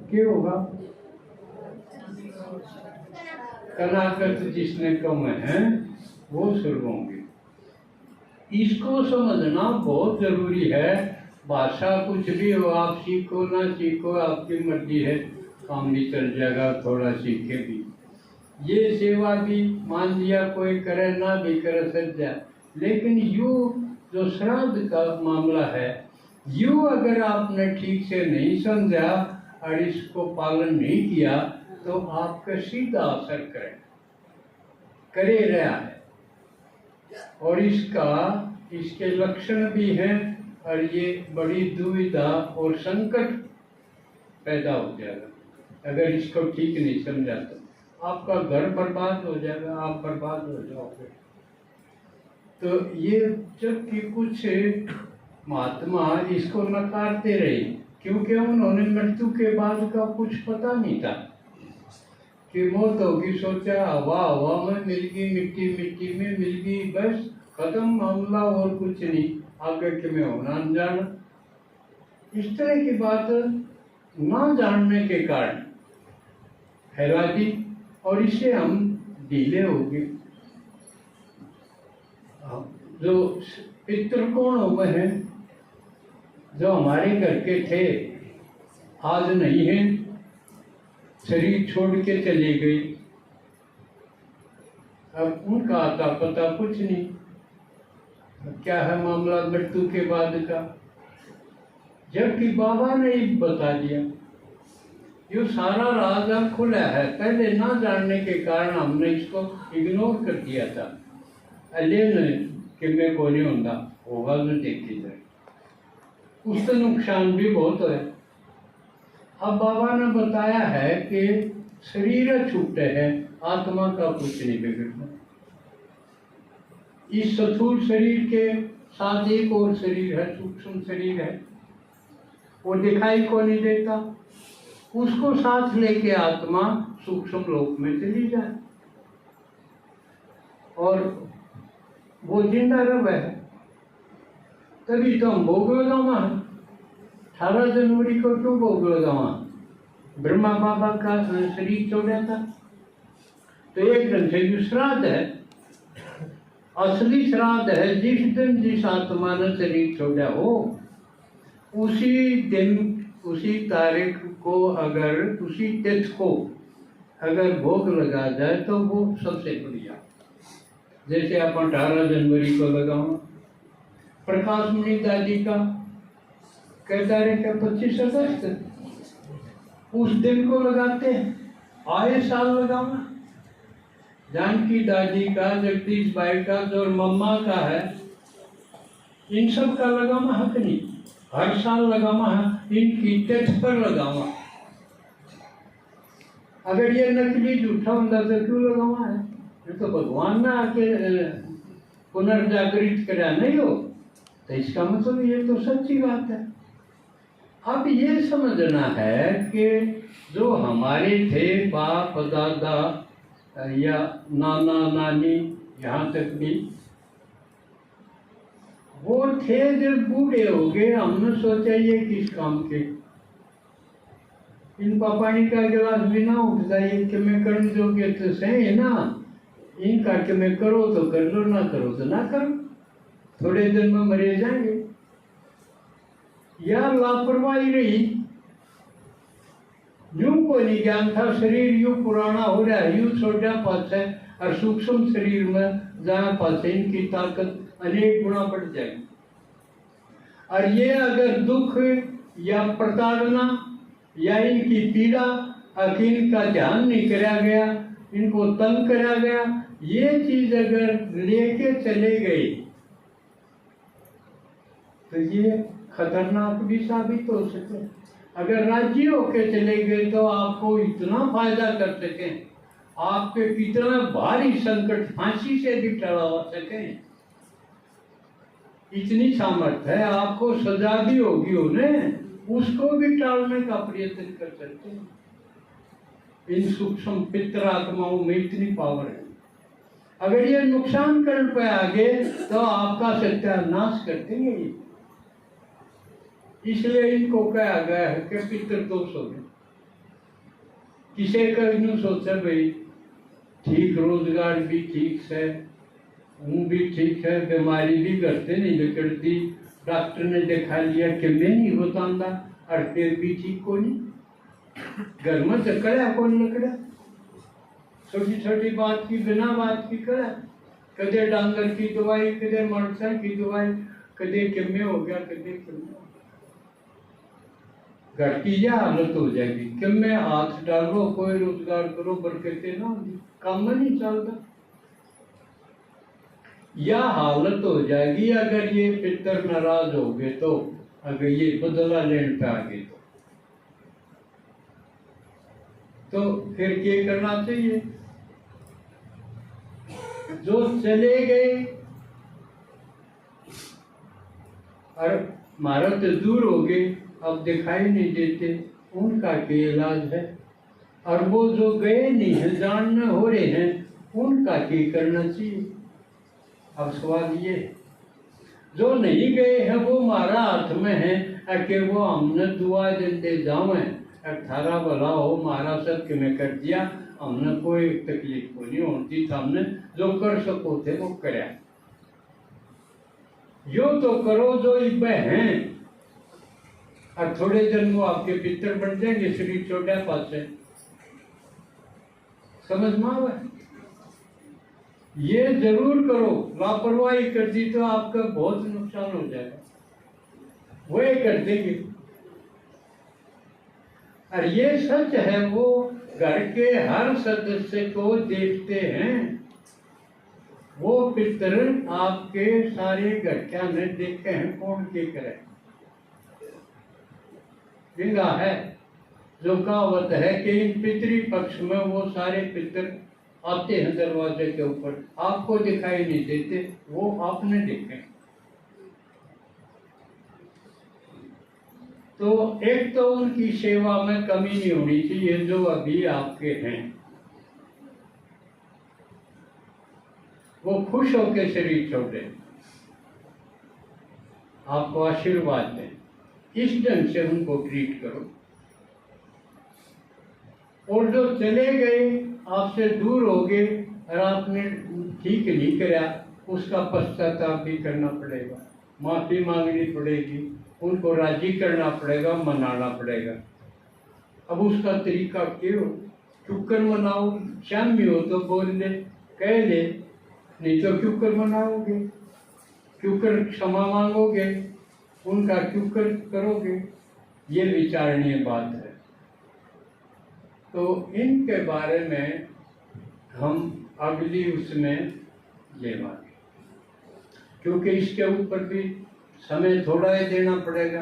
क्या होगा? कनाकत जिसने कम है वो स्वर्ग होंगे। इसको समझना बहुत जरूरी है। भाषा कुछ भी हो, आप सीखो ना सीखो आपकी मर्जी है, काम भी चल जाएगा, थोड़ा सीखे भी। ये सेवा भी मान लिया कोई करे ना भी करे सज जाए, लेकिन यू जो श्राद्ध का मामला है, यू अगर आपने ठीक से नहीं समझा और इसको पालन नहीं किया तो आपका सीधा असर करे रहा है। और इसके लक्षण भी हैं और ये बड़ी दुविधा और संकट पैदा हो जाएगा अगर इसको ठीक नहीं समझा तो। आपका घर बर्बाद हो जाएगा, आप बर्बाद हो जाओगे। तो ये जबकि कुछ महात्मा इसको नकारते रहे, क्योंकि उन्होंने मृत्यु के बाद का कुछ पता नहीं था कि मौत होगी। सोचा हवा हवा में मिल गई, मिट्टी मिट्टी में मिल गई, बस खत्म मामला, और कुछ नहीं, आगे के में होना अनजाना। इस तरह की बात ना जानने के कारण फैला दी और इससे हम ढीले हो गए। जो पितृकोण हुए हैं, जो हमारे घर के थे, आज नहीं है, शरीर छोड़ के चले गए। अब उनका आता पता कुछ नहीं, क्या है मामला मृत्यु के बाद का, जबकि बाबा ने ही बता दिया। ये सारा राज अब खुला है, पहले ना जानने के कारण हमने इसको इग्नोर कर दिया था। अलेन कि मैं को नहीं होगा जो देखी जाए, उससे नुकसान भी बहुत है। अब बाबा ने बताया है कि शरीर छूटे हैं, आत्मा का कुछ नहीं बिगड़ना। इस स्थूल शरीर के साथ एक और शरीर है, सूक्ष्म शरीर है, वो दिखाई को नहीं देता, उसको साथ लेके आत्मा सूक्ष्म लोक में चली जाए और वो जिंदा रहे। तभी तो हम भोग लगावा है। 18 जनवरी को क्यों भोग लगावा? ब्रह्मा बाबा का शरीर छोड़ा था, तो एक ढंग से श्राद्ध है, असली श्राद्ध है। जिस दिन जिस आत्मा ने शरीर छोड़ा हो, उसी दिन उसी तारीख को अगर उसी तिथि को अगर भोग लगा जाए तो वो सबसे बढ़िया। जैसे आप 18 जनवरी को लगाओ, प्रकाश मुनि दादी का क्या तारीख है? 25 अगस्त, उस दिन को लगाते हैं, आए साल लगाना। जानकी दादी का, जगदीश भाई का, जो मम्मा का है, इन सब का लगाना हक नहीं, हर साल लगाना है, इनकी तिथि पर लगाना। अगर ये नकली झूठा होता तो क्यों लगाना है? ये तो भगवान ने आके पुनर्जागृत करा नहीं हो, तो इसका मतलब ये तो सच्ची बात है। अब ये समझना है कि जो हमारे थे बाप दादा या नाना नानी, यहाँ तक भी वो थे, जब बूढ़े हो गए हमने सोचा ये किस काम के, इन पानी का गिलास भी ना उठता, ये कि मैं कर दोगे तो सही है ना, इनका कि मैं करो तो कर लो, ना करो तो ना करो, थोड़े दिन में मरे जाएंगे। या लापरवाही रही, यूं को नहीं ज्ञान था, शरीर यूं पुराना हो रहा है, यूं छोटा पास है, और सूक्ष्म शरीर में जहाँ पास है इनकी ताकत अनेक गुना बढ़ जाएगी। और ये अगर दुख या प्रताड़ना या इनकी पीड़ा अकीन का ध्यान नहीं करा गया, इनको तंग करा गया, ये चीज अगर लेके चले गए तो ये खतरनाक भी साबित हो सके। अगर राजी होके चले गए तो आपको इतना फायदा कर सके, आपके कितना भारी संकट फांसी से भी टलवा सके, इतनी सामर्थ्य है। आपको सजा भी होगी उन्हें, उसको भी टालने का प्रयत्न कर सकते हैं। इन सूक्ष्म पितृ आत्माओं में इतनी पावर है। अगर ये नुकसान कर पे आगे तो आपका सत्यानाश कर देंगे। इसलिए इनको कहा गया है कि पितर दोष हो गए। किसी का यूं सोचा भाई ठीक रोजगार भी ठीक है, वो भी ठीक है, बीमारी भी घर से नहीं निकलती, डॉक्टर ने दिखा लिया कि मैं नहीं होता और फिर भी ठीक को नहीं, घर में चकड़ा कौन लकड़ा, छोटी छोटी बात की बिना बात की करा, कदे डांगर की दवाई, कदे मरचा की दवाई, कदे किम्मे हो गया, कदे किम्मे। घर की यह हालत हो जाएगी, किम्मे हाथ डालो, कोई रोजगार करो, बरकते ना काम में नहीं चलता। यह हालत हो जाएगी अगर ये पितर नाराज हो गए तो, अगर ये बदला लेने पे आ गए तो फिर क्या करना चाहिए? जो चले गए और मारा तो दूर हो गए, अब दिखाई नहीं देते, उनका क्या इलाज है? और वो जो गए नहीं है, जानने हो रहे हैं, उनका क्या करना चाहिए? अब सवाल ये, जो नहीं गए हैं वो मारा हाथ में है कि वो हमने दुआ देते जावे, थारा भला हो, मारा सब कि मैं कर दिया, हमने कोई तकलीफ को नहीं होती, हमने जो कर सको थे वो कराया। यो तो करो जो इब हैं, और थोड़े दिन वो आपके पितर बन जाएंगे, शरीर छोटा पास है, समझ में आवे? ये जरूर करो, लापरवाही कर दी तो आपका बहुत नुकसान हो जाएगा, वही कर देंगे। और ये सच है, वो घर के हर सदस्य को देखते हैं, वो पितर आपके सारे घर क्या ने देखे हैं, कौन के करे जिंगा है। जो कहावत है कि इन पितरी पक्ष में वो सारे पितर आते हैं दरवाजे के ऊपर, आपको दिखाई नहीं देते, वो आपने देखे। तो एक तो उनकी सेवा में कमी नहीं होनी चाहिए, जो अभी आपके हैं वो खुश होकर शरीर छोड़े, आपको आशीर्वाद दें, इस ढंग से उनको ट्रीट करो। और जो चले गए, आपसे दूर हो गए और आपने ठीक नहीं किया, उसका पश्चाताप भी करना पड़ेगा, माफी मांगनी पड़ेगी, उनको राजी करना पड़ेगा, मनाना पड़ेगा। अब उसका तरीका क्यों? क्यों कर मनाओ? शामी हो तो बोल ले, कह ले, नहीं तो क्यों कर मनाओगे, क्यों कर क्षमा मांगोगे, उनका क्यों कर करोगे? ये विचारणीय बात है। तो इनके बारे में हम अगली उसमें लेवांगे, क्योंकि इसके ऊपर भी समय थोड़ा ही देना पड़ेगा।